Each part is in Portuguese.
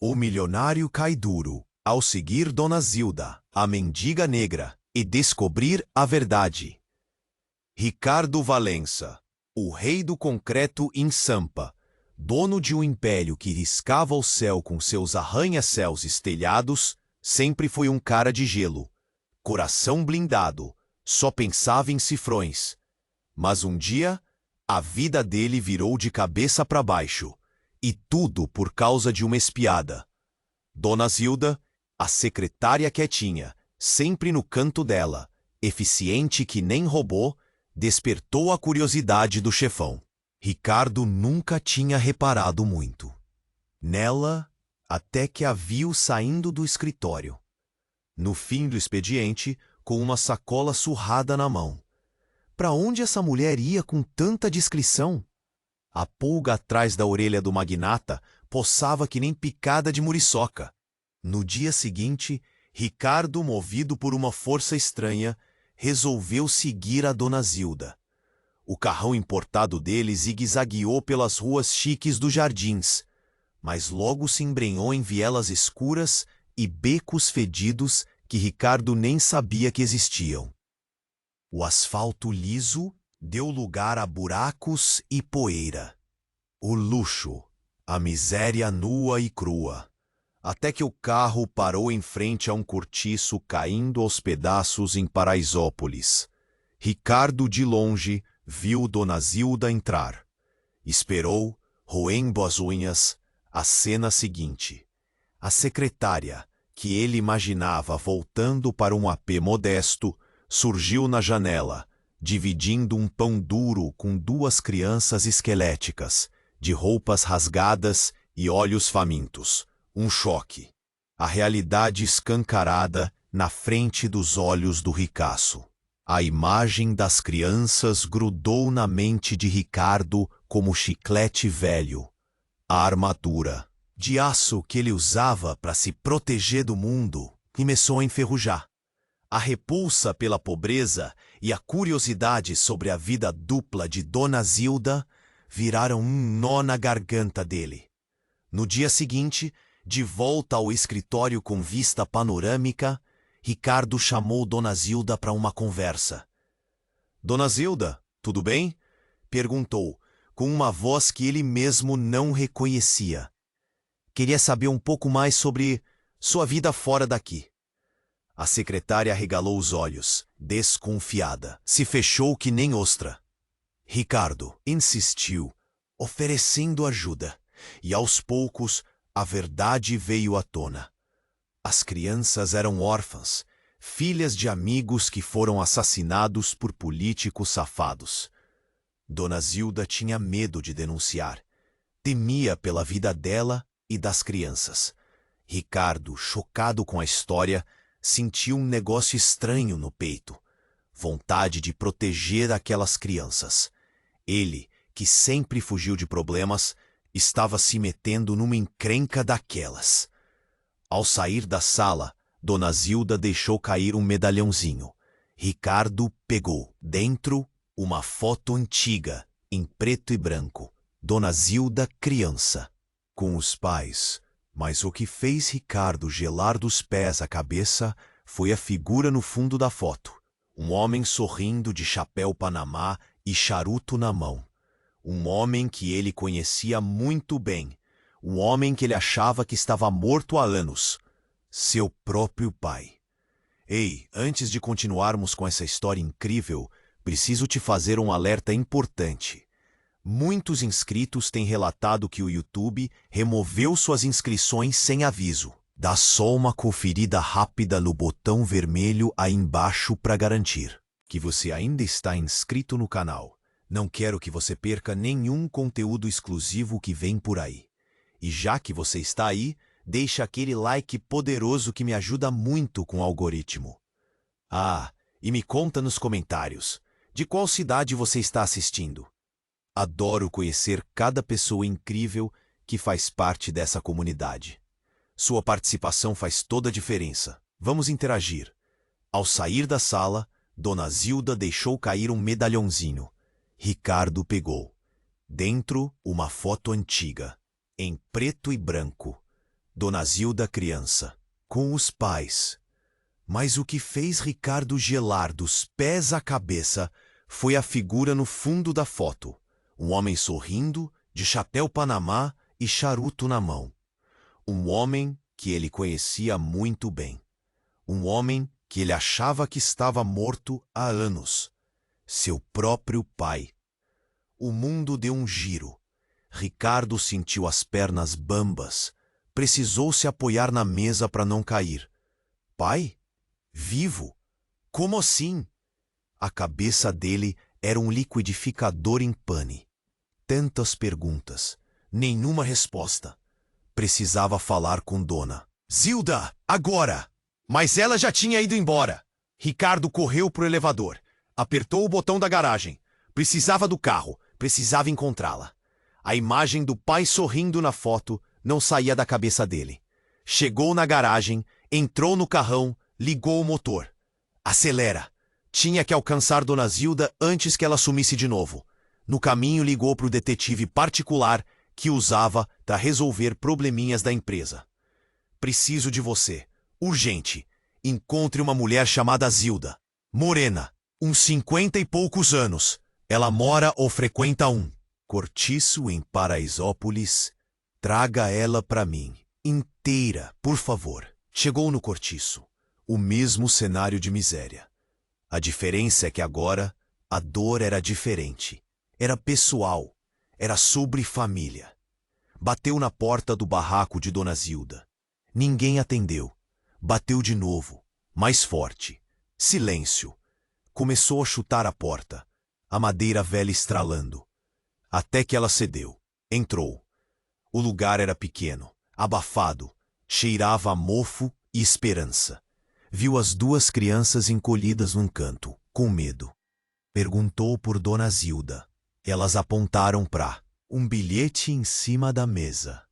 O milionário cai duro ao seguir Dona Zilda, a mendiga negra, e descobrir a verdade. Ricardo Valença, o rei do concreto em Sampa, dono de um império que riscava o céu com seus arranha-céus estelhados, sempre foi um cara de gelo, coração blindado, só pensava em cifrões. Mas um dia, a vida dele virou de cabeça para baixo, e tudo por causa de uma espiada. Dona Zilda, a secretária quietinha, sempre no canto dela, eficiente que nem robô, despertou a curiosidade do chefão. Ricardo nunca tinha reparado muito nela, até que a viu saindo do escritório. No fim do expediente, com uma sacola surrada na mão. Para onde essa mulher ia com tanta discrição? A pulga atrás da orelha do magnata poçava que nem picada de muriçoca. No dia seguinte, Ricardo, movido por uma força estranha, resolveu seguir a Dona Zilda. O carrão importado dele zigue-zagueou pelas ruas chiques dos jardins, mas logo se embrenhou em vielas escuras e becos fedidos que Ricardo nem sabia que existiam. O asfalto liso deu lugar a buracos e poeira. O luxo, a miséria nua e crua, até que o carro parou em frente a um cortiço caindo aos pedaços em Paraisópolis. Ricardo, de longe, viu Dona Zilda entrar. Esperou, roendo as unhas, a cena seguinte. A secretária, que ele imaginava voltando para um apê modesto, surgiu na janela, dividindo um pão duro com duas crianças esqueléticas, de roupas rasgadas e olhos famintos. Um choque. A realidade escancarada na frente dos olhos do ricaço. A imagem das crianças grudou na mente de Ricardo como chiclete velho. A armadura de aço que ele usava para se proteger do mundo começou a enferrujar. A repulsa pela pobreza e a curiosidade sobre a vida dupla de Dona Zilda viraram um nó na garganta dele. No dia seguinte, de volta ao escritório com vista panorâmica, Ricardo chamou Dona Zilda para uma conversa. Dona Zilda, tudo bem? Perguntou, com uma voz que ele mesmo não reconhecia. Queria saber um pouco mais sobre sua vida fora daqui. A secretária arregalou os olhos, desconfiada. Se fechou que nem ostra. Ricardo insistiu, oferecendo ajuda, e aos poucos a verdade veio à tona. As crianças eram órfãs, filhas de amigos que foram assassinados por políticos safados. Dona Zilda tinha medo de denunciar. Temia pela vida dela e das crianças. Ricardo, chocado com a história, sentiu um negócio estranho no peito. Vontade de proteger aquelas crianças. Ele, que sempre fugiu de problemas, estava se metendo numa encrenca daquelas. Ao sair da sala, Dona Zilda deixou cair um medalhãozinho. Ricardo pegou. Dentro, uma foto antiga, em preto e branco. Dona Zilda criança, com os pais. Mas o que fez Ricardo gelar dos pés à cabeça foi a figura no fundo da foto. Um homem sorrindo de chapéu panamá e charuto na mão. Um homem que ele conhecia muito bem. Um homem que ele achava que estava morto há anos. Seu próprio pai. Ei, antes de continuarmos com essa história incrível, preciso te fazer um alerta importante. Muitos inscritos têm relatado que o YouTube removeu suas inscrições sem aviso. Dá só uma conferida rápida no botão vermelho aí embaixo para garantir que você ainda está inscrito no canal. Não quero que você perca nenhum conteúdo exclusivo que vem por aí. E já que você está aí, deixa aquele like poderoso que me ajuda muito com o algoritmo. Ah, e me conta nos comentários, de qual cidade você está assistindo? Adoro conhecer cada pessoa incrível que faz parte dessa comunidade. Sua participação faz toda a diferença. Vamos interagir. Ao sair da sala, Dona Zilda deixou cair um medalhãozinho. Ricardo pegou. Dentro, uma foto antiga, em preto e branco. Dona Zilda criança, com os pais. Mas o que fez Ricardo gelar dos pés à cabeça foi a figura no fundo da foto. Um homem sorrindo, de chapéu panamá e charuto na mão. Um homem que ele conhecia muito bem. Um homem que ele achava que estava morto há anos. Seu próprio pai. O mundo deu um giro. Ricardo sentiu as pernas bambas. Precisou se apoiar na mesa para não cair. Pai? Vivo? Como assim? A cabeça dele era um liquidificador em pane. Tantas perguntas, nenhuma resposta. Precisava falar com Dona Zilda, agora! Mas ela já tinha ido embora. Ricardo correu pro elevador. Apertou o botão da garagem. Precisava do carro. Precisava encontrá-la. A imagem do pai sorrindo na foto não saía da cabeça dele. Chegou na garagem, entrou no carrão, ligou o motor. Acelera. Tinha que alcançar Dona Zilda antes que ela sumisse de novo. No caminho ligou pro detetive particular que usava para resolver probleminhas da empresa. Preciso de você. Urgente. Encontre uma mulher chamada Zilda. Morena. Uns 50 e poucos anos. Ela mora ou frequenta um cortiço em Paraisópolis. Traga ela para mim. Inteira, por favor. Chegou no cortiço. O mesmo cenário de miséria. A diferença é que agora a dor era diferente. Era pessoal. Era sobre família. Bateu na porta do barraco de Dona Zilda. Ninguém atendeu. Bateu de novo, mais forte. Silêncio. Começou a chutar a porta, a madeira velha estralando. Até que ela cedeu. Entrou. O lugar era pequeno, abafado, cheirava a mofo e esperança. Viu as duas crianças encolhidas num canto, com medo. Perguntou por Dona Zilda. Elas apontaram para um bilhete em cima da mesa.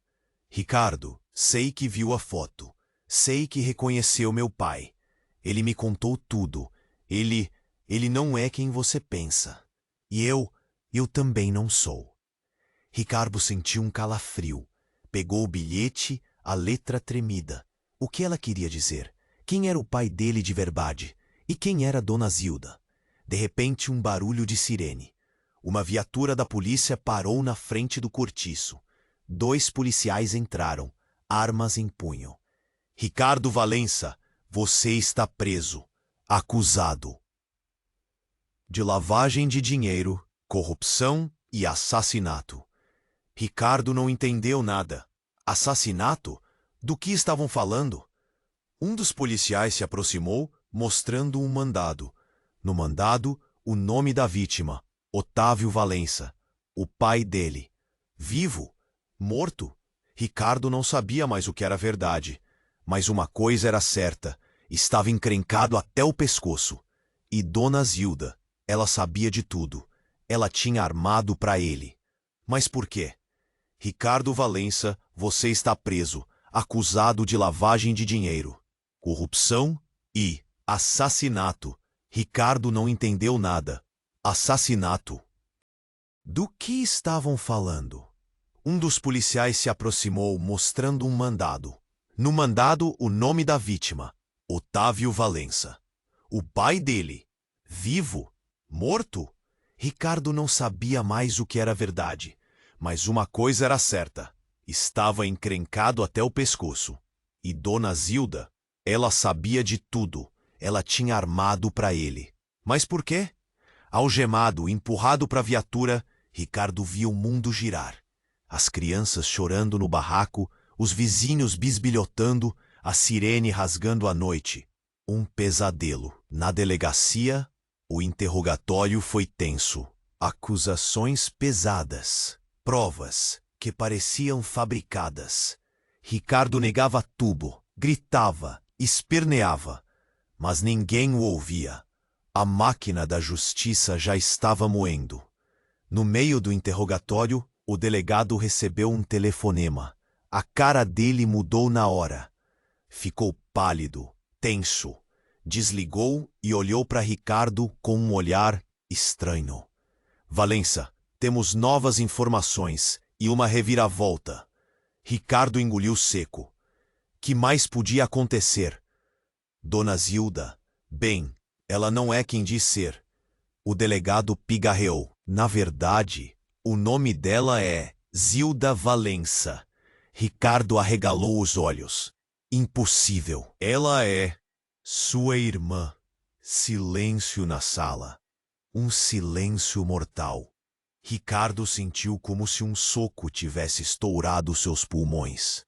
Ricardo, sei que viu a foto. Sei que reconheceu meu pai. Ele me contou tudo. Ele não é quem você pensa. E eu também não sou. Ricardo sentiu um calafrio. Pegou o bilhete, a letra tremida. O que ela queria dizer? Quem era o pai dele de verdade? E quem era Dona Zilda? De repente, um barulho de sirene. Uma viatura da polícia parou na frente do cortiço. 2 policiais entraram, armas em punho. Ricardo Valença, você está preso, acusado de lavagem de dinheiro, corrupção e assassinato. Ricardo não entendeu nada. Assassinato? Do que estavam falando? Um dos policiais se aproximou, mostrando um mandado. No mandado, o nome da vítima, Otávio Valença, o pai dele. Vivo? Morto? Ricardo não sabia mais o que era verdade. Mas uma coisa era certa, estava encrencado até o pescoço. E Dona Zilda, ela sabia de tudo. Ela tinha armado para ele. Mas por quê? Ricardo Valença, você está preso, acusado de lavagem de dinheiro, corrupção e assassinato. Ricardo não entendeu nada. Assassinato. Do que estavam falando? Um dos policiais se aproximou, mostrando um mandado. No mandado, o nome da vítima, Otávio Valença. O pai dele, vivo? Morto? Ricardo não sabia mais o que era verdade, mas uma coisa era certa. Estava encrencado até o pescoço. E Dona Zilda, ela sabia de tudo. Ela tinha armado para ele. Mas por quê? Algemado, empurrado para a viatura, Ricardo via o mundo girar. As crianças chorando no barraco, os vizinhos bisbilhotando, a sirene rasgando a noite. Um pesadelo. Na delegacia, o interrogatório foi tenso. Acusações pesadas. Provas que pareciam fabricadas. Ricardo negava tudo, gritava, esperneava. Mas ninguém o ouvia. A máquina da justiça já estava moendo. No meio do interrogatório, o delegado recebeu um telefonema. A cara dele mudou na hora. Ficou pálido, tenso. Desligou e olhou para Ricardo com um olhar estranho. Valença, temos novas informações e uma reviravolta. Ricardo engoliu seco. Que mais podia acontecer? Dona Zilda, bem, ela não é quem diz ser. O delegado pigarreou. Na verdade, o nome dela é Zilda Valença. Ricardo arregalou os olhos. Impossível. Ela é sua irmã. Silêncio na sala. Um silêncio mortal. Ricardo sentiu como se um soco tivesse estourado seus pulmões.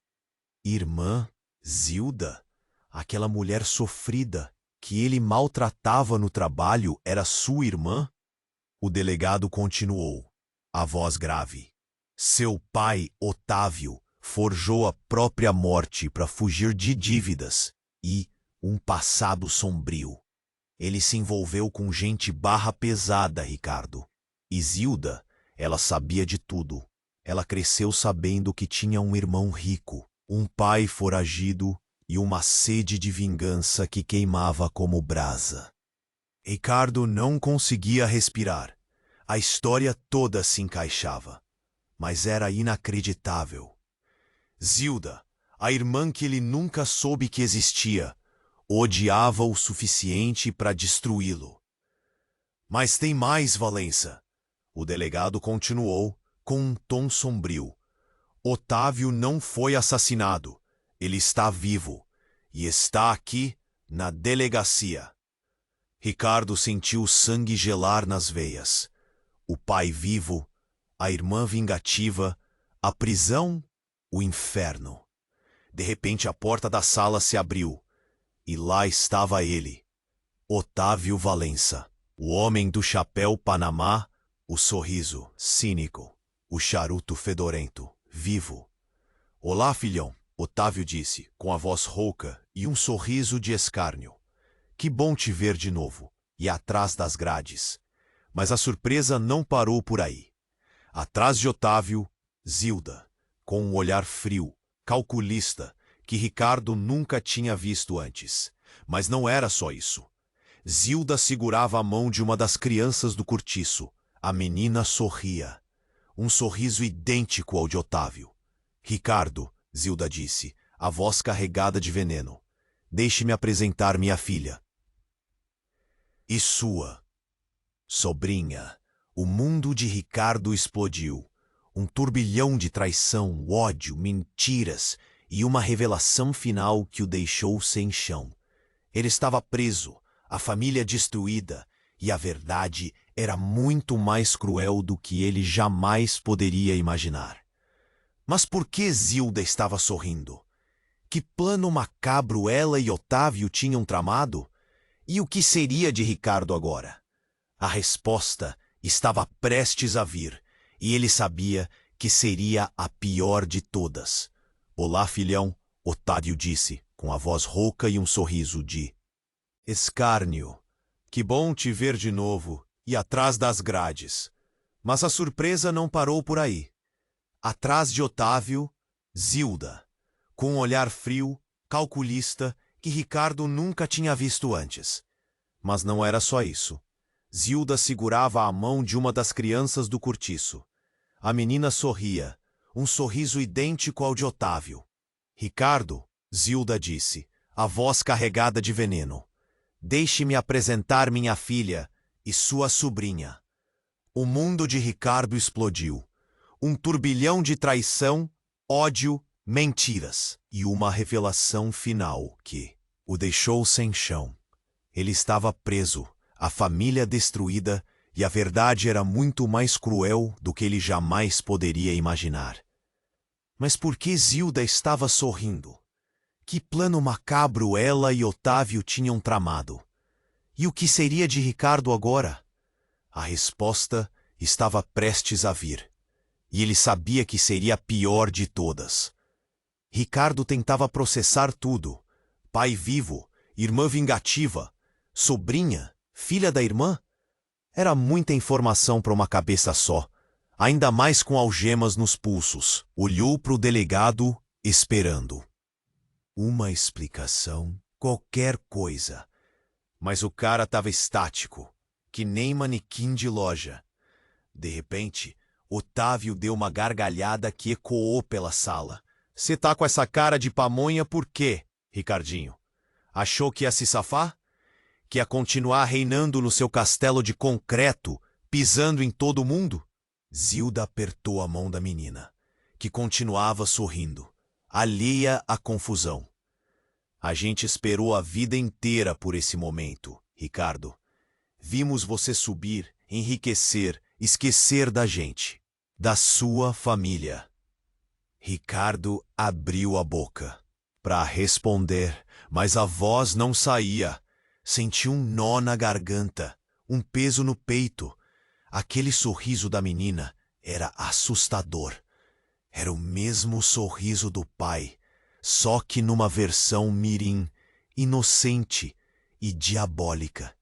Irmã Zilda? Aquela mulher sofrida que ele maltratava no trabalho era sua irmã? O delegado continuou, a voz grave. Seu pai, Otávio, forjou a própria morte para fugir de dívidas e um passado sombrio. Ele se envolveu com gente barra pesada, Ricardo. E Zilda, ela sabia de tudo. Ela cresceu sabendo que tinha um irmão rico, um pai foragido e uma sede de vingança que queimava como brasa. Ricardo não conseguia respirar. A história toda se encaixava, mas era inacreditável. Zilda, a irmã que ele nunca soube que existia, odiava o suficiente para destruí-lo. Mas tem mais, Valença. O delegado continuou com um tom sombrio. Otávio não foi assassinado. Ele está vivo e está aqui na delegacia. Ricardo sentiu o sangue gelar nas veias. O pai vivo, a irmã vingativa, a prisão, o inferno. De repente a porta da sala se abriu e lá estava ele, Otávio Valença, o homem do chapéu Panamá, o sorriso cínico, o charuto fedorento, vivo. Olá, filhão, Otávio disse, com a voz rouca e um sorriso de escárnio. Que bom te ver de novo, e atrás das grades. Mas a surpresa não parou por aí. Atrás de Otávio, Zilda, com um olhar frio, calculista, que Ricardo nunca tinha visto antes. Mas não era só isso. Zilda segurava a mão de uma das crianças do cortiço. A menina sorria. Um sorriso idêntico ao de Otávio. Ricardo, Zilda disse, a voz carregada de veneno. Deixe-me apresentar minha filha. E sua sobrinha. O mundo de Ricardo explodiu. Um turbilhão de traição, ódio, mentiras e uma revelação final que o deixou sem chão. Ele estava preso, a família destruída, e a verdade era muito mais cruel do que ele jamais poderia imaginar. Mas por que Zilda estava sorrindo? Que plano macabro ela e Otávio tinham tramado? E o que seria de Ricardo agora? A resposta estava prestes a vir, e ele sabia que seria a pior de todas. Olá, filhão, Otávio disse, com a voz rouca e um sorriso de escárnio. Que bom te ver de novo, e atrás das grades. Mas a surpresa não parou por aí. Atrás de Otávio, Zilda, com um olhar frio, calculista, que Ricardo nunca tinha visto antes. Mas não era só isso. Zilda segurava a mão de uma das crianças do cortiço. A menina sorria, um sorriso idêntico ao de Otávio. Ricardo, Zilda disse, a voz carregada de veneno. Deixe-me apresentar minha filha e sua sobrinha. O mundo de Ricardo explodiu. Um turbilhão de traição, ódio, mentiras e uma revelação final que o deixou sem chão. Ele estava preso, a família destruída, e a verdade era muito mais cruel do que ele jamais poderia imaginar. Mas por que Zilda estava sorrindo? Que plano macabro ela e Otávio tinham tramado? E o que seria de Ricardo agora? A resposta estava prestes a vir, e ele sabia que seria a pior de todas. Ricardo tentava processar tudo. Pai vivo, irmã vingativa, sobrinha, filha da irmã? Era muita informação para uma cabeça só, ainda mais com algemas nos pulsos. Olhou para o delegado, esperando. Uma explicação, qualquer coisa. Mas o cara estava estático, que nem manequim de loja. De repente, Otávio deu uma gargalhada que ecoou pela sala. Cê tá com essa cara de pamonha por quê, Ricardinho? Achou que ia se safar? Que ia continuar reinando no seu castelo de concreto, pisando em todo mundo? Zilda apertou a mão da menina, que continuava sorrindo, alheia à confusão. A gente esperou a vida inteira por esse momento, Ricardo. Vimos você subir, enriquecer, esquecer da gente, da sua família. Ricardo abriu a boca para responder, mas a voz não saía. Sentiu um nó na garganta, um peso no peito. Aquele sorriso da menina era assustador. Era o mesmo sorriso do pai, só que numa versão mirim, inocente e diabólica.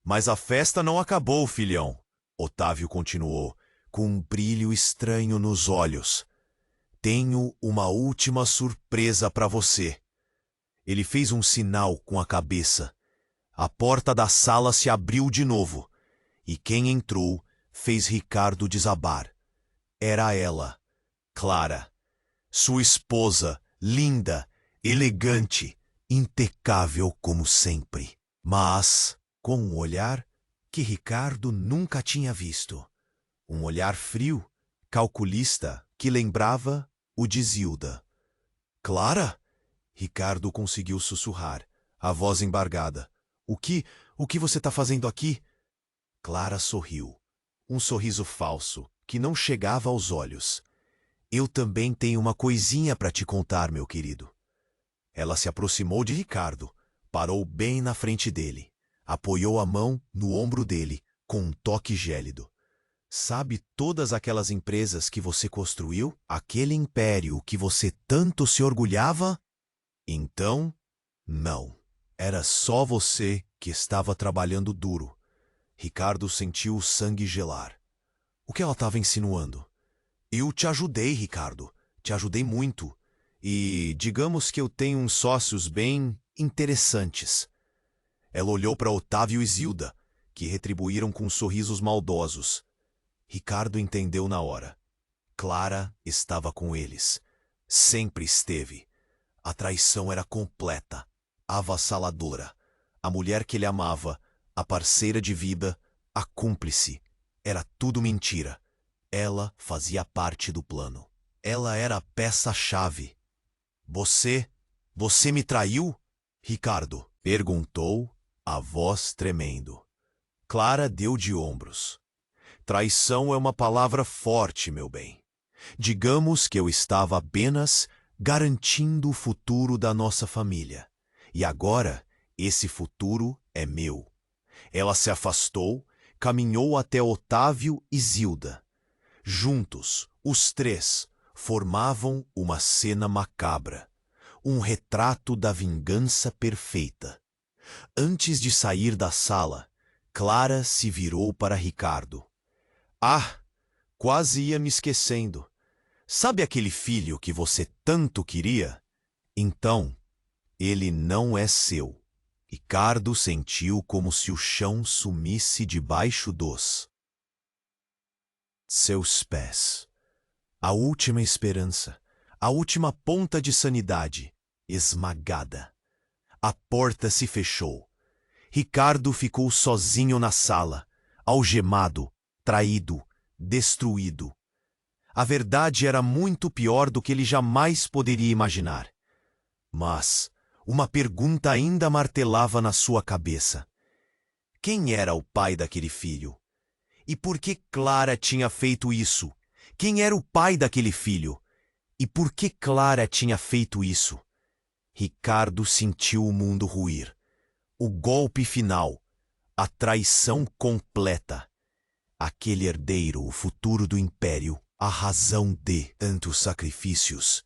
Mas a festa não acabou, filhão, Otávio continuou, com um brilho estranho nos olhos. Tenho uma última surpresa para você. Ele fez um sinal com a cabeça. A porta da sala se abriu de novo, e quem entrou fez Ricardo desabar. Era ela, Clara, sua esposa, linda, elegante, impecável como sempre, mas com um olhar que Ricardo nunca tinha visto. Um olhar frio, calculista, que lembrava o de Zilda. Clara? Ricardo conseguiu sussurrar, a voz embargada. O que você está fazendo aqui? Clara sorriu. Um sorriso falso, que não chegava aos olhos. Eu também tenho uma coisinha para te contar, meu querido. Ela se aproximou de Ricardo, parou bem na frente dele, apoiou a mão no ombro dele, com um toque gélido. Sabe todas aquelas empresas que você construiu? Aquele império que você tanto se orgulhava? Então, não. Era só você que estava trabalhando duro. Ricardo sentiu o sangue gelar. O que ela estava insinuando? Eu te ajudei, Ricardo. Te ajudei muito. E digamos que eu tenho uns sócios bem interessantes. Ela olhou para Otávio e Zilda, que retribuíram com sorrisos maldosos. Ricardo entendeu na hora. Clara estava com eles. Sempre esteve. A traição era completa, avassaladora. A mulher que ele amava, a parceira de vida, a cúmplice. Era tudo mentira. Ela fazia parte do plano. Ela era a peça-chave. Você me traiu? Ricardo perguntou, a voz tremendo. Clara deu de ombros. Traição é uma palavra forte, meu bem. Digamos que eu estava apenas garantindo o futuro da nossa família. E agora, esse futuro é meu. Ela se afastou, caminhou até Otávio e Zilda. Juntos, os três formavam uma cena macabra, um retrato da vingança perfeita. Antes de sair da sala, Clara se virou para Ricardo. Ah, quase ia me esquecendo. Sabe aquele filho que você tanto queria? Então, ele não é seu. Ricardo sentiu como se o chão sumisse debaixo dos seus pés. A última esperança, a última ponta de sanidade, esmagada. A porta se fechou. Ricardo ficou sozinho na sala, algemado, traído, destruído. A verdade era muito pior do que ele jamais poderia imaginar. Mas uma pergunta ainda martelava na sua cabeça. Quem era o pai daquele filho? E por que Clara tinha feito isso? Quem era o pai daquele filho? E por que Clara tinha feito isso? Ricardo sentiu o mundo ruir. O golpe final, a traição completa. Aquele herdeiro, o futuro do império, a razão de tantos sacrifícios.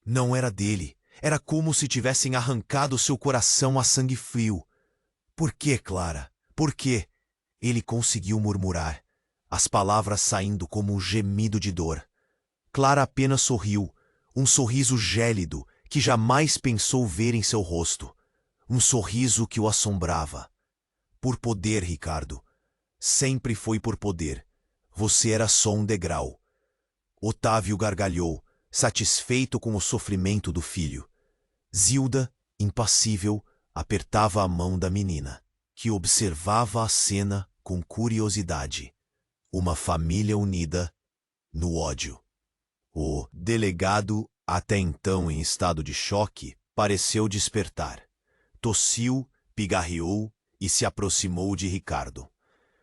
Não era dele. Era como se tivessem arrancado seu coração a sangue frio. Por que, Clara? Por quê? Ele conseguiu murmurar, as palavras saindo como um gemido de dor. Clara apenas sorriu, um sorriso gélido que jamais pensou ver em seu rosto. Um sorriso que o assombrava. Por poder, Ricardo. Sempre foi por poder. Você era só um degrau. Otávio gargalhou, satisfeito com o sofrimento do filho. Zilda, impassível, apertava a mão da menina, que observava a cena com curiosidade. Uma família unida no ódio. O delegado, até então em estado de choque, pareceu despertar. Tossiu, pigarreou e se aproximou de Ricardo.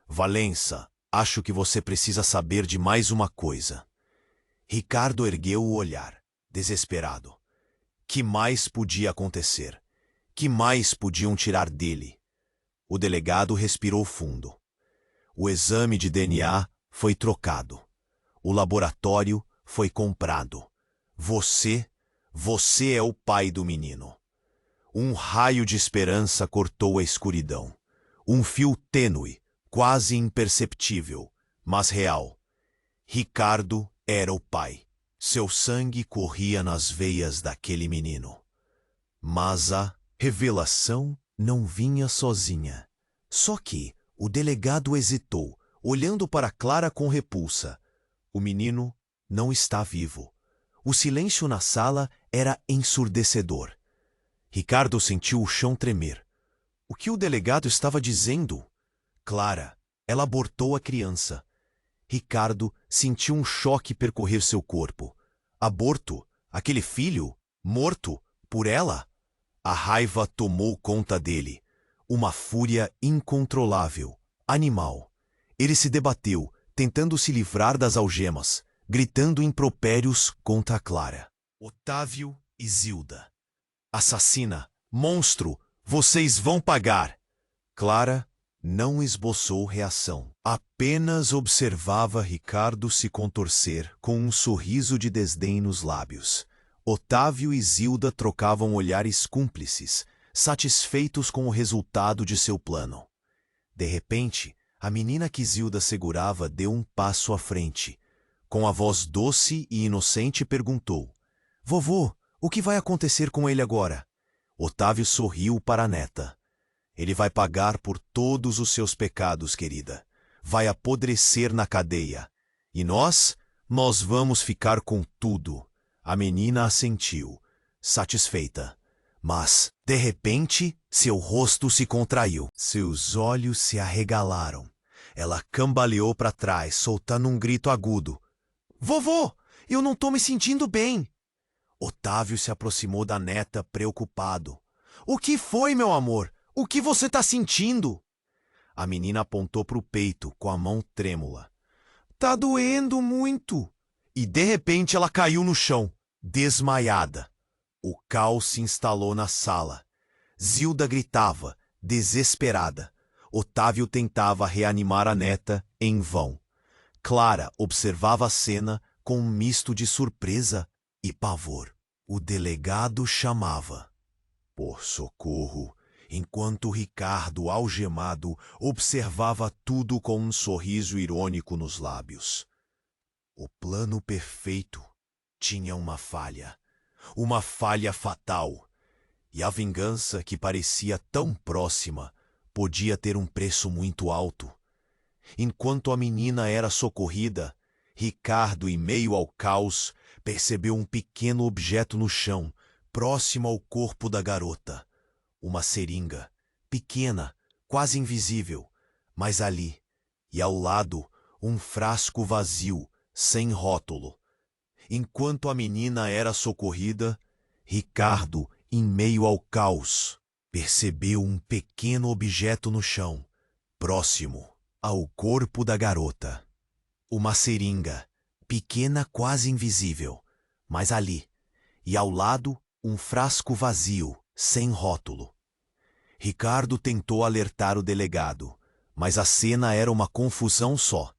Valença, acho que você precisa saber de mais uma coisa. Ricardo ergueu o olhar, desesperado. Que mais podia acontecer? Que mais podiam tirar dele? O delegado respirou fundo. O exame de DNA foi trocado. O laboratório foi comprado. Você é o pai do menino. Um raio de esperança cortou a escuridão. Um fio tênue, quase imperceptível, mas real. Ricardo era o pai. Seu sangue corria nas veias daquele menino. Mas a revelação não vinha sozinha. Só que o delegado hesitou, olhando para Clara com repulsa. O menino não está vivo. O silêncio na sala era ensurdecedor. Ricardo sentiu o chão tremer. O que o delegado estava dizendo? Clara, ela abortou a criança. Ricardo sentiu um choque percorrer seu corpo. Aborto? Aquele filho? Morto? Por ela? A raiva tomou conta dele. Uma fúria incontrolável, animal. Ele se debateu, tentando se livrar das algemas, gritando impropérios contra Clara. Otávio e Zilda. Assassina! Monstro! Vocês vão pagar! Clara não esboçou reação. Apenas observava Ricardo se contorcer com um sorriso de desdém nos lábios. Otávio e Zilda trocavam olhares cúmplices, satisfeitos com o resultado de seu plano. De repente, a menina que Zilda segurava deu um passo à frente. Com a voz doce e inocente perguntou: Vovô, o que vai acontecer com ele agora? Otávio sorriu para a neta. Ele vai pagar por todos os seus pecados, querida. Vai apodrecer na cadeia. E nós vamos ficar com tudo. A menina assentiu, satisfeita. Mas, de repente, seu rosto se contraiu. Seus olhos se arregalaram. Ela cambaleou para trás, soltando um grito agudo. Vovô, eu não tô me sentindo bem. Otávio se aproximou da neta, preocupado. O que foi, meu amor? O que você tá sentindo? A menina apontou para o peito, com a mão trêmula. Tá doendo muito. E de repente ela caiu no chão, desmaiada. O caos se instalou na sala. Zilda gritava, desesperada. Otávio tentava reanimar a neta em vão. Clara observava a cena com um misto de surpresa e pavor. O delegado chamava por socorro, enquanto Ricardo, algemado, observava tudo com um sorriso irônico nos lábios. O plano perfeito tinha uma falha fatal, e a vingança, que parecia tão próxima, podia ter um preço muito alto. Enquanto a menina era socorrida, Ricardo, em meio ao caos, percebeu um pequeno objeto no chão, próximo ao corpo da garota. Uma seringa, pequena, quase invisível, mas ali, e ao lado, um frasco vazio, sem rótulo. Enquanto a menina era socorrida, Ricardo, em meio ao caos, percebeu um pequeno objeto no chão, próximo ao corpo da garota. Uma seringa, pequena, quase invisível, mas ali, e ao lado, um frasco vazio, sem rótulo. Ricardo tentou alertar o delegado, mas a cena era uma confusão só.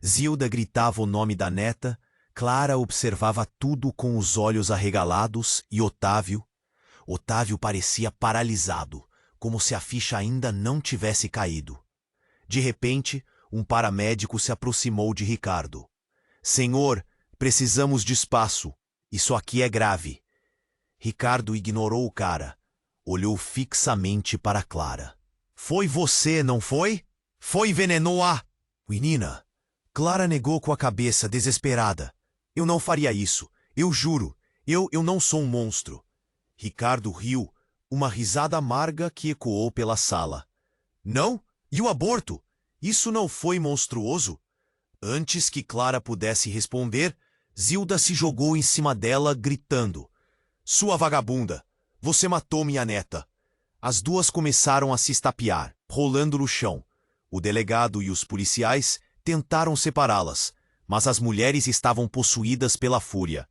Zilda gritava o nome da neta, Clara observava tudo com os olhos arregalados e Otávio parecia paralisado, como se a ficha ainda não tivesse caído. De repente, um paramédico se aproximou de Ricardo. Senhor, precisamos de espaço. Isso aqui é grave. Ricardo ignorou o cara. Olhou fixamente para Clara. Foi você, não foi? Foi envenenou a... Menina. Clara negou com a cabeça, desesperada. Eu não faria isso. Eu juro, eu não sou um monstro. Ricardo riu, uma risada amarga que ecoou pela sala. Não? E o aborto? Isso não foi monstruoso? Antes que Clara pudesse responder, Zilda se jogou em cima dela, gritando: Sua vagabunda! Você matou minha neta! As duas começaram a se estapear, rolando no chão. O delegado e os policiais tentaram separá-las, mas as mulheres estavam possuídas pela fúria.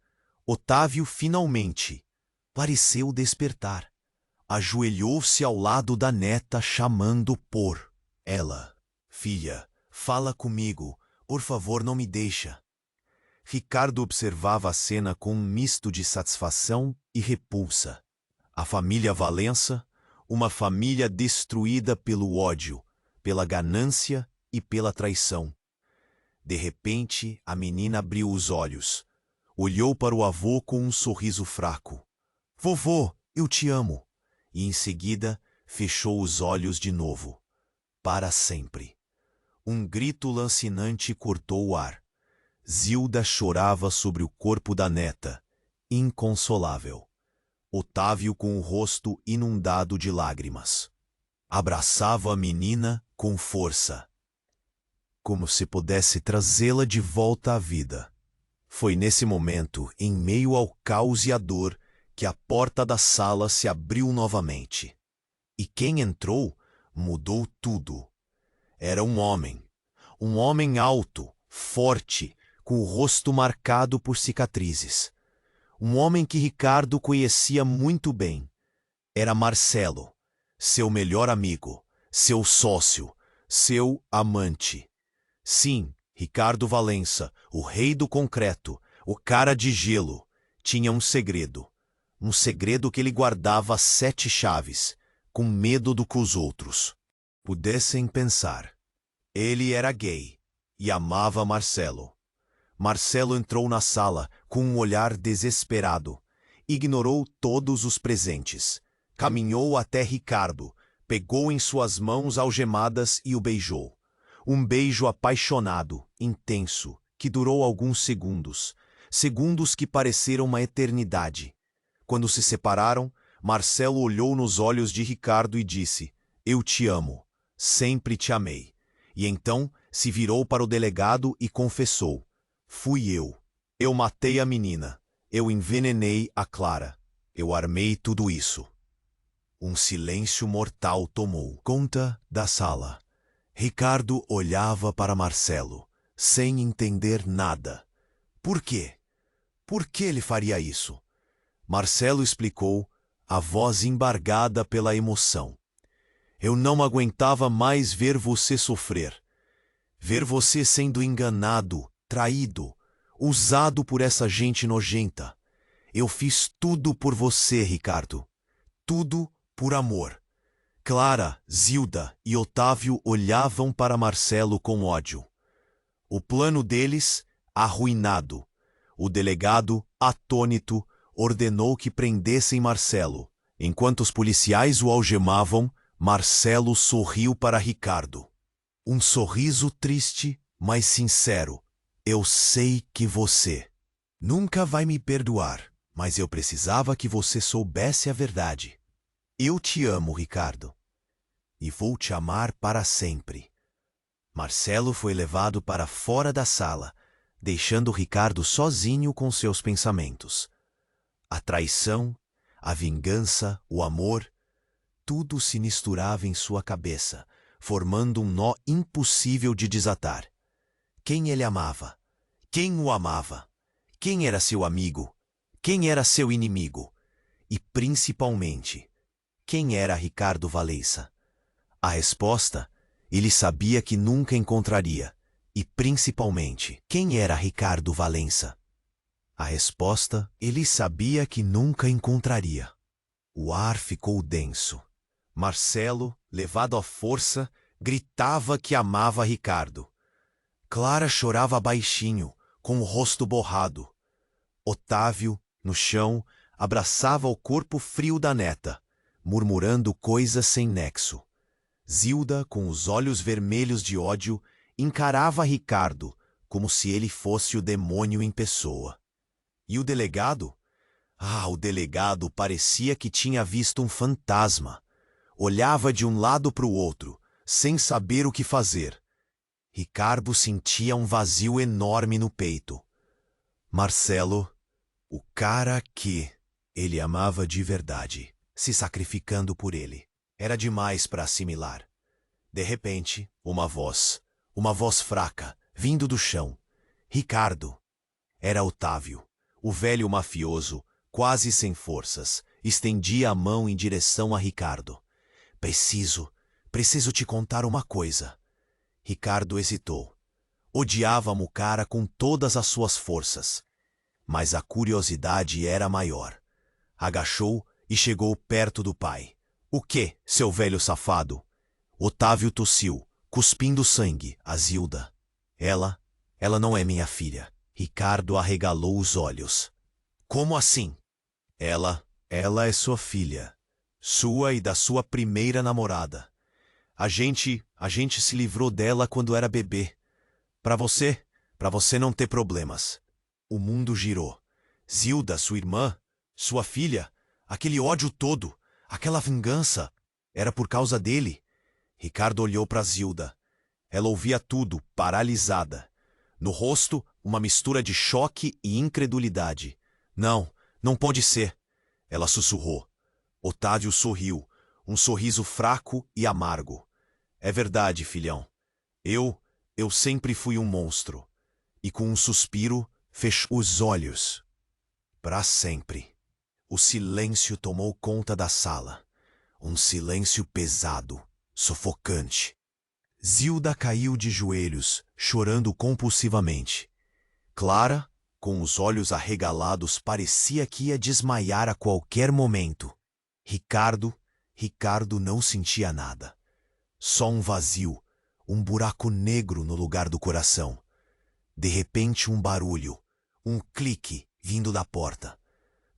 Otávio finalmente pareceu despertar. Ajoelhou-se ao lado da neta, chamando por ela. Filha, fala comigo, por favor, não me deixa. Ricardo observava a cena com um misto de satisfação e repulsa. A família Valença, uma família destruída pelo ódio, pela ganância e pela traição. De repente, a menina abriu os olhos. Olhou para o avô com um sorriso fraco. Vovô, eu te amo. E em seguida, fechou os olhos de novo. Para sempre. Um grito lancinante cortou o ar. Zilda chorava sobre o corpo da neta, inconsolável. Otávio com o rosto inundado de lágrimas. Abraçava a menina com força, como se pudesse trazê-la de volta à vida. Foi nesse momento, em meio ao caos e à dor, que a porta da sala se abriu novamente. E quem entrou mudou tudo. Era um homem alto, forte, com o rosto marcado por cicatrizes. Um homem que Ricardo conhecia muito bem. Era Marcelo, seu melhor amigo, seu sócio, seu amante. Sim, Ricardo Valença, o rei do concreto, o cara de gelo, tinha um segredo. Um segredo que ele guardava às 7 chaves, com medo do que os outros pudessem pensar. Ele era gay e amava Marcelo. Marcelo entrou na sala com um olhar desesperado. Ignorou todos os presentes. Caminhou até Ricardo, pegou em suas mãos algemadas e o beijou. Um beijo apaixonado, intenso, que durou alguns segundos. Segundos que pareceram uma eternidade. Quando se separaram, Marcelo olhou nos olhos de Ricardo e disse: Eu te amo, sempre te amei. E então se virou para o delegado e confessou: Fui eu. Eu matei a menina. Eu envenenei a Clara. Eu armei tudo isso. Um silêncio mortal tomou conta da sala. Ricardo olhava para Marcelo, sem entender nada. Por quê? Por que ele faria isso? Marcelo explicou, a voz embargada pela emoção. Eu não aguentava mais ver você sofrer. Ver você sendo enganado, traído, usado por essa gente nojenta. Eu fiz tudo por você, Ricardo. Tudo por amor. Clara, Zilda e Otávio olhavam para Marcelo com ódio. O plano deles, arruinado. O delegado, atônito, ordenou que prendessem Marcelo. Enquanto os policiais o algemavam, Marcelo sorriu para Ricardo. Um sorriso triste, mas sincero. Eu sei que você nunca vai me perdoar, mas eu precisava que você soubesse a verdade. Eu te amo, Ricardo, e vou te amar para sempre. Marcelo foi levado para fora da sala, deixando Ricardo sozinho com seus pensamentos. A traição, a vingança, o amor, tudo se misturava em sua cabeça, formando um nó impossível de desatar. Quem ele amava? Quem o amava? Quem era seu amigo? Quem era seu inimigo? E, principalmente, quem era Ricardo Valença? A resposta, ele sabia que nunca encontraria. E, principalmente, quem era Ricardo Valença? A resposta, ele sabia que nunca encontraria. O ar ficou denso. Marcelo, levado à força, gritava que amava Ricardo. Clara chorava baixinho, com o rosto borrado. Otávio, no chão, abraçava o corpo frio da neta, murmurando coisas sem nexo. Zilda, com os olhos vermelhos de ódio, encarava Ricardo como se ele fosse o demônio em pessoa. E o delegado? Ah, o delegado parecia que tinha visto um fantasma. Olhava de um lado para o outro, sem saber o que fazer. Ricardo sentia um vazio enorme no peito. Marcelo, o cara que ele amava de verdade, se sacrificando por ele, era demais para assimilar. De repente, uma voz fraca, vindo do chão. Ricardo. Era Otávio, o velho mafioso, quase sem forças, estendia a mão em direção a Ricardo. Preciso te contar uma coisa. Ricardo hesitou. Odiava o cara com todas as suas forças. Mas a curiosidade era maior. Agachou e chegou perto do pai. O quê, seu velho safado? Otávio tossiu, cuspindo sangue, a Zilda. Ela não é minha filha. Ricardo arregalou os olhos. Como assim? Ela é sua filha. Sua e da sua primeira namorada. A gente se livrou dela quando era bebê. Pra você não ter problemas. O mundo girou. Zilda, sua irmã, sua filha, aquele ódio todo, aquela vingança, era por causa dele. Ricardo olhou para Zilda. Ela ouvia tudo, paralisada. No rosto, uma mistura de choque e incredulidade. Não pode ser. Ela sussurrou. Otávio sorriu, um sorriso fraco e amargo. É verdade, filhão. Eu sempre fui um monstro. E com um suspiro, fechou os olhos. Para sempre. O silêncio tomou conta da sala. Um silêncio pesado, sufocante. Zilda caiu de joelhos, chorando compulsivamente. Clara, com os olhos arregalados, parecia que ia desmaiar a qualquer momento. Ricardo não sentia nada. Só um vazio, um buraco negro no lugar do coração. De repente, um barulho, um clique vindo da porta.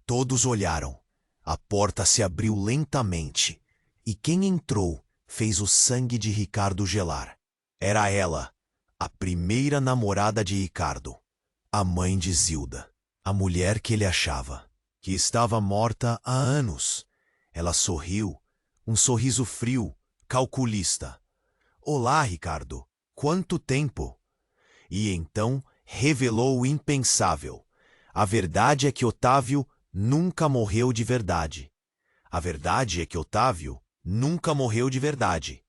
Todos olharam. A porta se abriu lentamente, e quem entrou fez o sangue de Ricardo gelar. Era ela, a primeira namorada de Ricardo, a mãe de Zilda, a mulher que ele achava, que estava morta há anos. Ela sorriu, um sorriso frio, calculista. Olá, Ricardo, quanto tempo? E então revelou o impensável. A verdade é que Otávio nunca morreu de verdade. A verdade é que Otávio nunca morreu de verdade.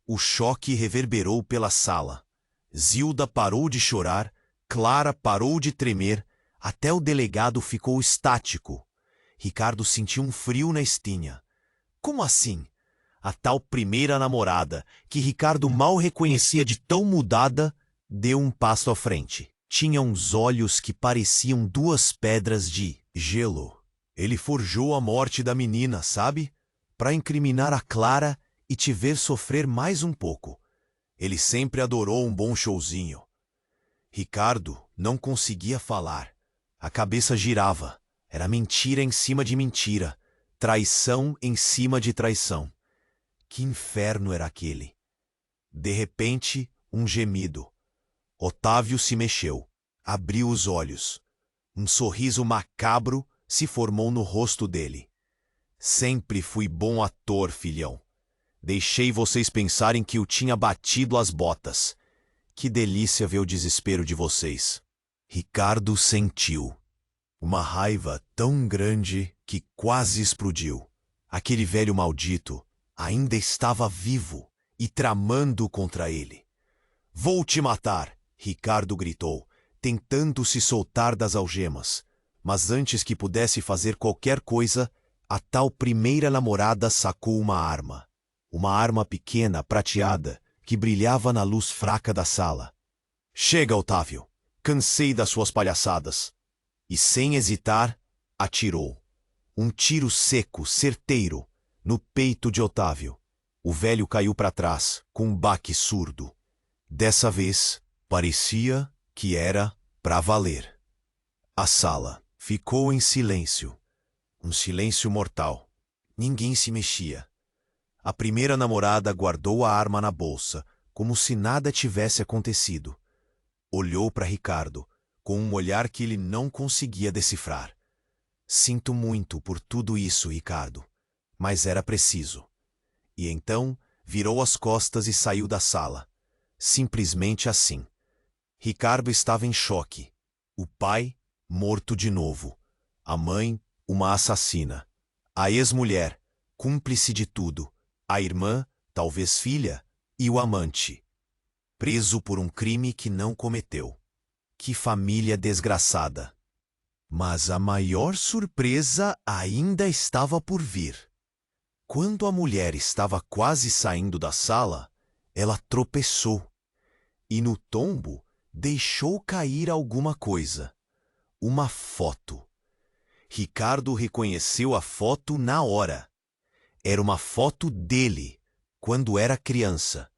O choque reverberou pela sala. Zilda parou de chorar, Clara parou de tremer, até o delegado ficou estático. Ricardo sentiu um frio na espinha. Como assim? A tal primeira namorada, que Ricardo mal reconhecia de tão mudada, deu um passo à frente. Tinha uns olhos que pareciam duas pedras de gelo. Ele forjou a morte da menina, sabe? Para incriminar a Clara e te ver sofrer mais um pouco. Ele sempre adorou um bom showzinho. Ricardo não conseguia falar. A cabeça girava. Era mentira em cima de mentira. Traição em cima de traição. Que inferno era aquele? De repente, um gemido. Otávio se mexeu. Abriu os olhos. Um sorriso macabro se formou no rosto dele. Sempre fui bom ator, filhão. Deixei vocês pensarem que eu tinha batido as botas. Que delícia ver o desespero de vocês. Ricardo sentiu uma raiva tão grande que quase explodiu. Aquele velho maldito ainda estava vivo e tramando contra ele. Vou te matar, Ricardo gritou, tentando se soltar das algemas. Mas antes que pudesse fazer qualquer coisa, a tal primeira namorada sacou uma arma. Uma arma pequena, prateada, que brilhava na luz fraca da sala. Chega, Otávio. Cansei das suas palhaçadas. E sem hesitar, atirou. Um tiro seco, certeiro, no peito de Otávio. O velho caiu para trás, com um baque surdo. Dessa vez, parecia que era para valer. A sala ficou em silêncio. Um silêncio mortal. Ninguém se mexia. A primeira namorada guardou a arma na bolsa, como se nada tivesse acontecido. Olhou para Ricardo, com um olhar que ele não conseguia decifrar. Sinto muito por tudo isso, Ricardo, mas era preciso. E então virou as costas e saiu da sala. Simplesmente assim. Ricardo estava em choque. O pai, morto de novo. A mãe, uma assassina. A ex-mulher, cúmplice de tudo. A irmã, talvez filha, e o amante. Preso por um crime que não cometeu. Que família desgraçada! Mas a maior surpresa ainda estava por vir. Quando a mulher estava quase saindo da sala, ela tropeçou. E no tombo, deixou cair alguma coisa. Uma foto. Ricardo reconheceu a foto na hora. Era uma foto dele, quando era criança.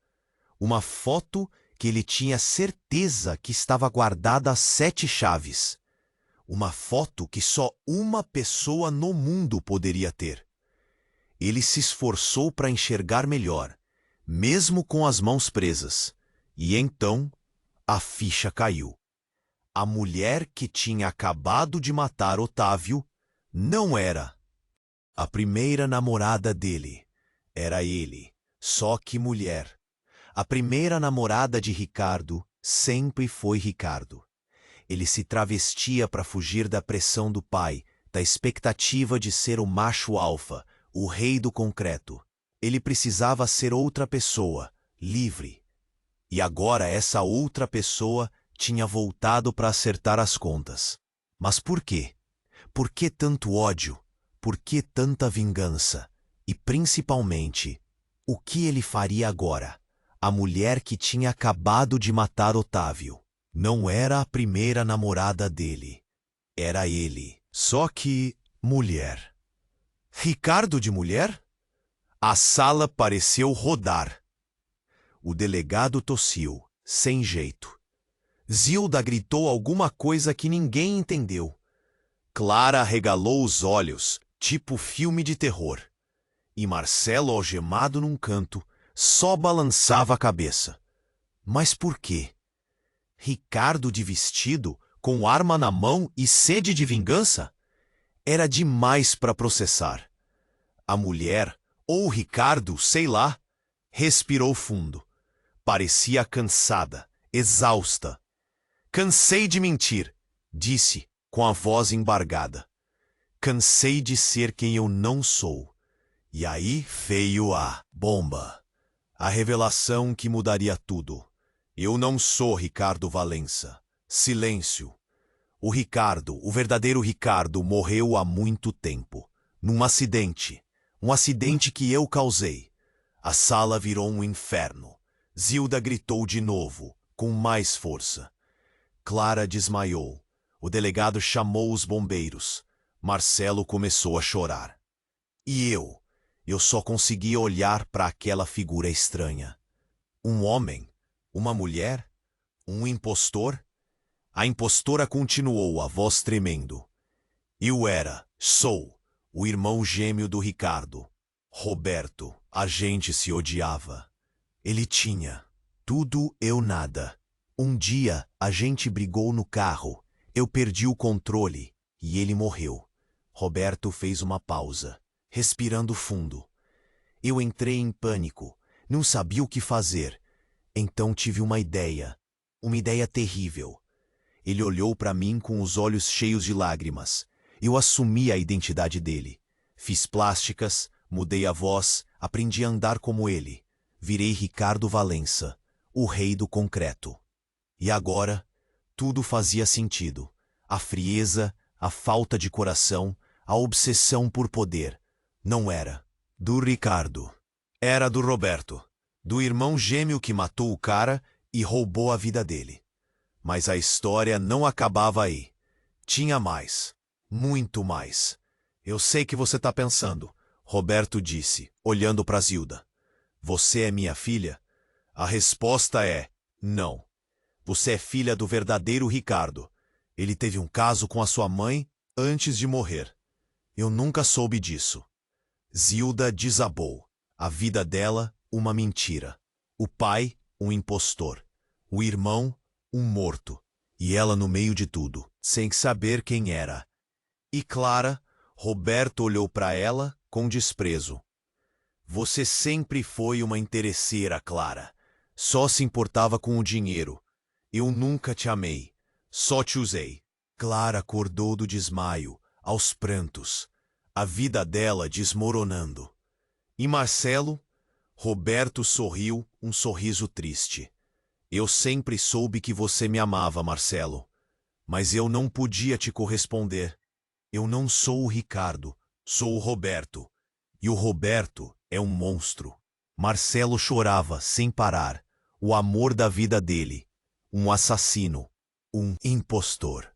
Uma foto que ele tinha certeza que estava guardada às 7 chaves. Uma foto que só uma pessoa no mundo poderia ter. Ele se esforçou para enxergar melhor, mesmo com as mãos presas. E então, a ficha caiu. A mulher que tinha acabado de matar Otávio não era a primeira namorada dele. Era ele, só que mulher. A primeira namorada de Ricardo sempre foi Ricardo. Ele se travestia para fugir da pressão do pai, da expectativa de ser o macho alfa, o rei do concreto. Ele precisava ser outra pessoa, livre. E agora essa outra pessoa tinha voltado para acertar as contas. Mas por quê? Por que tanto ódio? Por que tanta vingança? E principalmente, o que ele faria agora? A mulher que tinha acabado de matar Otávio não era a primeira namorada dele. Era ele. Só que mulher. Ricardo de mulher? A sala pareceu rodar. O delegado tossiu, sem jeito. Zilda gritou alguma coisa que ninguém entendeu. Clara arregalou os olhos, tipo filme de terror. E Marcelo, algemado num canto, só balançava a cabeça. Mas por quê? Ricardo de vestido, com arma na mão e sede de vingança? Era demais para processar. A mulher, ou Ricardo, sei lá, respirou fundo. Parecia cansada, exausta. Cansei de mentir, disse, com a voz embargada. Cansei de ser quem eu não sou. E aí veio a bomba. A revelação que mudaria tudo. Eu não sou Ricardo Valença. Silêncio. O Ricardo, o verdadeiro Ricardo, morreu há muito tempo. Num acidente. Um acidente que eu causei. A sala virou um inferno. Zilda gritou de novo, com mais força. Clara desmaiou. O delegado chamou os bombeiros. Marcelo começou a chorar. E eu só conseguia olhar para aquela figura estranha. Um homem? Uma mulher? Um impostor? A impostora continuou, a voz tremendo. Sou, o irmão gêmeo do Ricardo. Roberto, a gente se odiava. Ele tinha tudo, eu nada. Um dia, a gente brigou no carro. Eu perdi o controle e ele morreu. Roberto fez uma pausa, respirando fundo. Eu entrei em pânico, não sabia o que fazer. Então tive uma ideia terrível. Ele olhou para mim com os olhos cheios de lágrimas. Eu assumi a identidade dele. Fiz plásticas, mudei a voz, aprendi a andar como ele. Virei Ricardo Valença, o rei do concreto. E agora, tudo fazia sentido. A frieza, a falta de coração, a obsessão por poder. Não era do Ricardo. Era do Roberto, do irmão gêmeo que matou o cara e roubou a vida dele. Mas a história não acabava aí. Tinha mais. Muito mais. Eu sei que você está pensando, Roberto disse, olhando para Zilda. Você é minha filha? A resposta é não. Você é filha do verdadeiro Ricardo. Ele teve um caso com a sua mãe antes de morrer. Eu nunca soube disso. Zilda desabou. A vida dela, uma mentira. O pai, um impostor. O irmão, um morto. E ela no meio de tudo, sem saber quem era. E Clara, Roberto olhou para ela com desprezo. Você sempre foi uma interesseira, Clara. Só se importava com o dinheiro. Eu nunca te amei. Só te usei. Clara acordou do desmaio, aos prantos. A vida dela desmoronando. E Marcelo? Roberto sorriu, um sorriso triste. Eu sempre soube que você me amava, Marcelo. Mas eu não podia te corresponder. Eu não sou o Ricardo, sou o Roberto. E o Roberto é um monstro. Marcelo chorava sem parar. O amor da vida dele. Um assassino. Um impostor.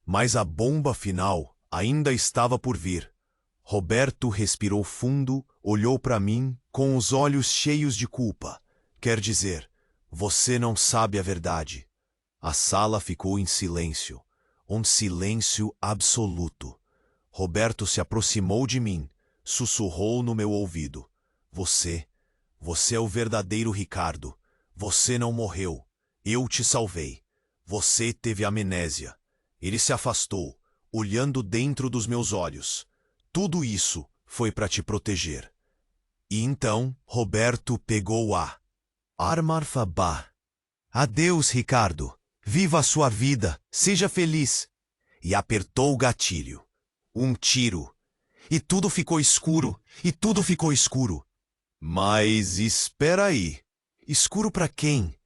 Mas a bomba final ainda estava por vir. Roberto respirou fundo, olhou para mim com os olhos cheios de culpa. Quer dizer, você não sabe a verdade. A sala ficou em silêncio. Um silêncio absoluto. Roberto se aproximou de mim, sussurrou no meu ouvido. Você é o verdadeiro Ricardo. Você não morreu. Eu te salvei. Você teve amnésia. Ele se afastou, olhando dentro dos meus olhos. Tudo isso foi para te proteger. E então, Roberto pegou a arma Arfabá. Adeus, Ricardo. Viva a sua vida. Seja feliz. E apertou o gatilho. Um tiro. E tudo ficou escuro. E tudo ficou escuro. Mas espera aí. Escuro para quem?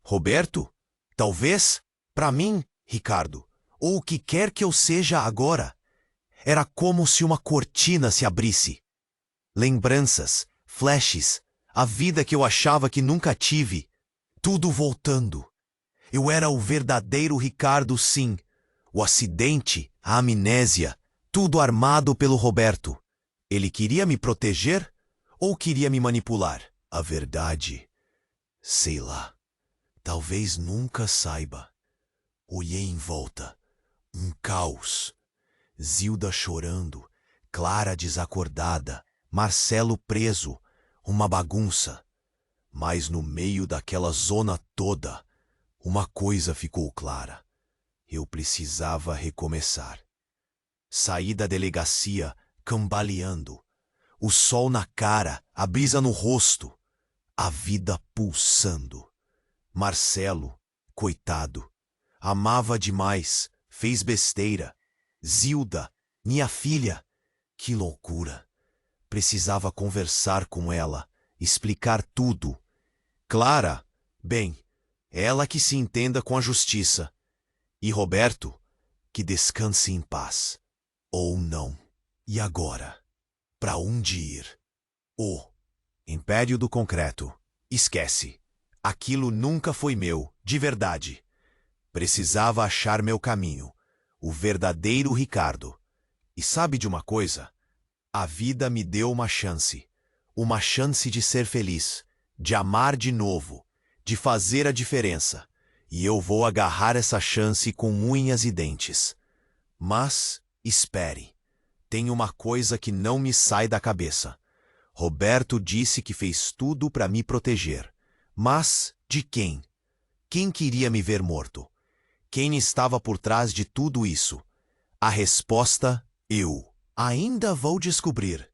Roberto? Talvez para mim, Ricardo. Ou o que quer que eu seja agora. Era como se uma cortina se abrisse. Lembranças, flashes, a vida que eu achava que nunca tive. Tudo voltando. Eu era o verdadeiro Ricardo, sim. O acidente, a amnésia, tudo armado pelo Roberto. Ele queria me proteger ou queria me manipular? A verdade, sei lá. Talvez nunca saiba. Olhei em volta. Um caos. Zilda chorando, Clara desacordada, Marcelo preso, uma bagunça. Mas no meio daquela zona toda, uma coisa ficou clara. Eu precisava recomeçar. Saí da delegacia, cambaleando. O sol na cara, a brisa no rosto. A vida pulsando. Marcelo, coitado, amava demais, fez besteira. Zilda, minha filha. Que loucura. Precisava conversar com ela, explicar tudo. Clara, bem, ela que se entenda com a justiça. E Roberto, que descanse em paz. Ou não. E agora? Para onde ir? O Império do Concreto. Esquece. Aquilo nunca foi meu, de verdade. Precisava achar meu caminho. O verdadeiro Ricardo. E sabe de uma coisa? A vida me deu uma chance. Uma chance de ser feliz, de amar de novo, de fazer a diferença. E eu vou agarrar essa chance com unhas e dentes. Mas, espere. Tem uma coisa que não me sai da cabeça. Roberto disse que fez tudo para me proteger. Mas de quem? Quem queria me ver morto? Quem estava por trás de tudo isso? A resposta, eu. Ainda vou descobrir.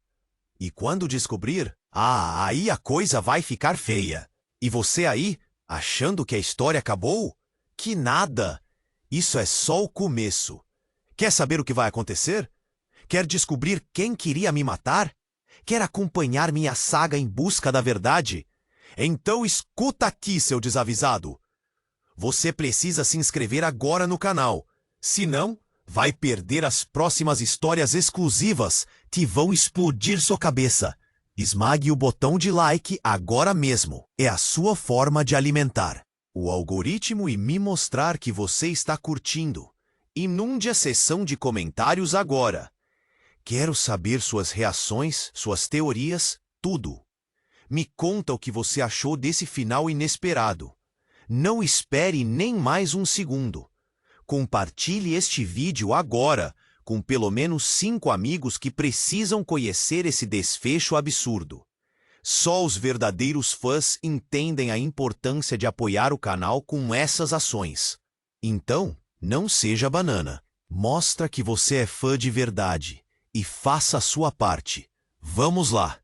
E quando descobrir, aí a coisa vai ficar feia. E você aí, achando que a história acabou? Que nada! Isso é só o começo. Quer saber o que vai acontecer? Quer descobrir quem queria me matar? Quer acompanhar minha saga em busca da verdade? Então escuta aqui, seu desavisado. Você precisa se inscrever agora no canal. Senão, vai perder as próximas histórias exclusivas que vão explodir sua cabeça. Esmague o botão de like agora mesmo. É a sua forma de alimentar o algoritmo e me mostrar que você está curtindo. Inunde a seção de comentários agora. Quero saber suas reações, suas teorias, tudo. Me conta o que você achou desse final inesperado. Não espere nem mais um segundo. Compartilhe este vídeo agora com pelo menos 5 amigos que precisam conhecer esse desfecho absurdo. Só os verdadeiros fãs entendem a importância de apoiar o canal com essas ações. Então, Não seja banana. Mostra que você é fã de verdade e faça a sua parte. Vamos lá!